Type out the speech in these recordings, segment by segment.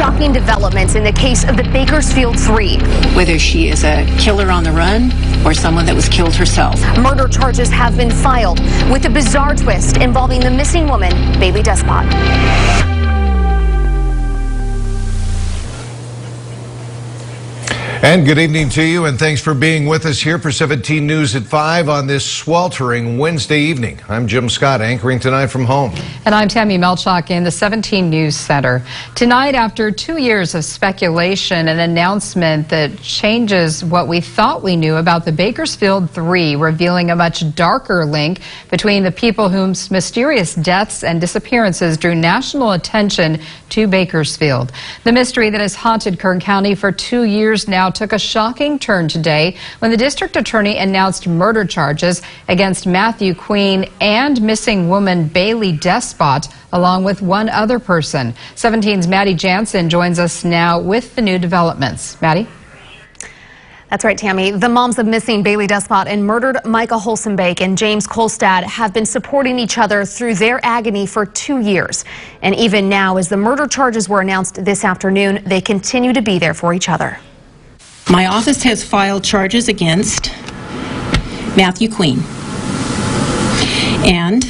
shocking developments in the case of the Bakersfield 3. Whether she is a killer on the run or someone that was killed herself. Murder charges have been filed with a bizarre twist involving the missing woman, Bailey Despot. And good evening to you, and thanks for being with us here for 17 News at 5 on this sweltering Wednesday evening. I'm Jim Scott, anchoring tonight from home. And I'm Tammy Melchak in the 17 News Center. Tonight, after 2 years of speculation, an announcement that changes what we thought we knew about the Bakersfield 3, revealing a much darker link between the people whose mysterious deaths and disappearances drew national attention to Bakersfield. The mystery that has haunted Kern County for 2 years now took a shocking turn today when the district attorney announced murder charges against Matthew Queen and missing woman Bailey Despot, along with one other person. 17's Maddie Jansen joins us now with the new developments. Maddie? That's right, Tammy. The moms of missing Bailey Despot and murdered Micah Holsenbake and James Kolstad have been supporting each other through their agony for 2 years. And even now, as the murder charges were announced this afternoon, they continue to be there for each other. My office has filed charges against Matthew Queen and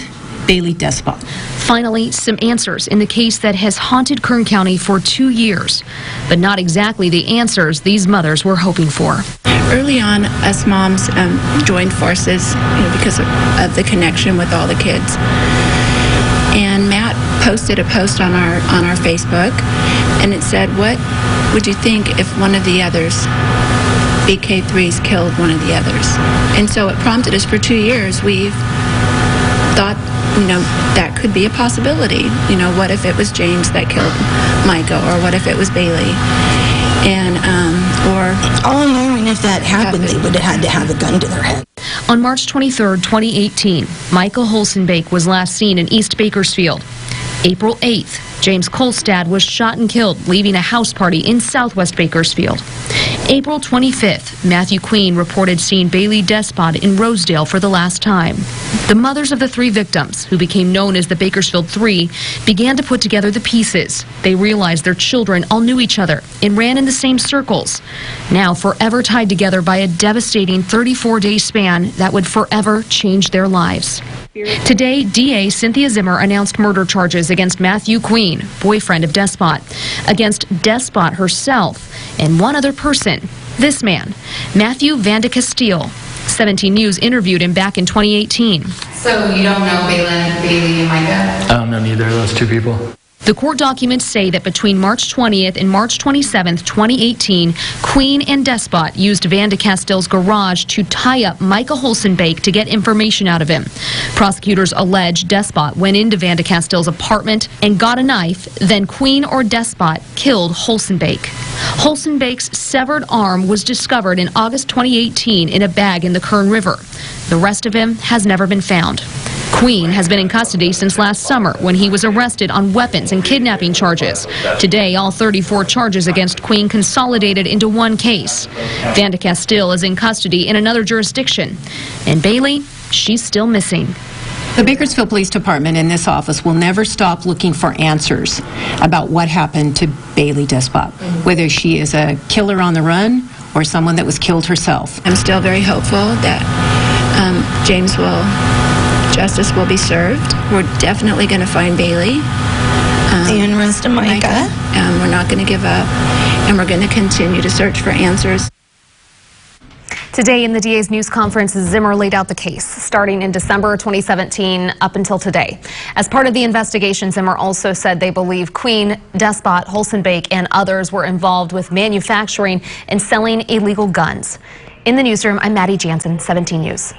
Bailey Despot. Finally, some answers in the case that has haunted Kern County for 2 years, but not exactly the answers these mothers were hoping for. Early on, us moms joined forces because of the connection with all the kids. And Matt posted a post on our Facebook, and it said, "What would you think if one of the others, BK3s, killed one of the others?" And so it prompted us for 2 years. We've thought, that could be a possibility. What if it was James that killed Micah, or what if it was Bailey? And or all along, if that happened, they would have had to have a gun to their head. On March 23, 2018, Michael Holsenbake was last seen in East Bakersfield. April 8th, James Kolstad was shot and killed, leaving a house party in Southwest Bakersfield. April 25th, Matthew Queen reported seeing Bailey Despot in Rosedale for the last time. The mothers of the 3 victims, who became known as the Bakersfield 3, began to put together the pieces. They realized their children all knew each other and ran in the same circles, now forever tied together by a devastating 34-day span that would forever change their lives. Today, DA Cynthia Zimmer announced murder charges against Matthew Queen, boyfriend of Despot, against Despot herself, and one other person, this man, Matthew Vandecastile. 17 News interviewed him back in 2018. So you don't know Bailey and Micah? I don't know neither of those 2 people. The court documents say that between March 20th and March 27th, 2018, Queen and Despot used Vandecastile's garage to tie up Micah Holsenbake to get information out of him. Prosecutors allege Despot went into Vandecastile's apartment and got a knife, then Queen or Despot killed Holsenbake. Holsenbake's severed arm was discovered in August 2018 in a bag in the Kern River. The rest of him has never been found. Queen has been in custody since last summer when he was arrested on weapons and kidnapping charges. Today, all 34 charges against Queen consolidated into one case. Vandecastile is in custody in another jurisdiction. And Bailey, she's still missing. The Bakersfield Police Department in this office will never stop looking for answers about what happened to Bailey Despot, whether she is a killer on the run or someone that was killed herself. I'm still very hopeful that justice will be served. We're definitely going to find Bailey. And rest of Micah. We're not going to give up, and we're going to continue to search for answers. Today in the DA's news conference, Zimmer laid out the case, starting in December 2017 up until today. As part of the investigation, Zimmer also said they believe Queen, Despot, Holsenbake, and others were involved with manufacturing and selling illegal guns. In the newsroom, I'm Maddie Jansen, 17 News.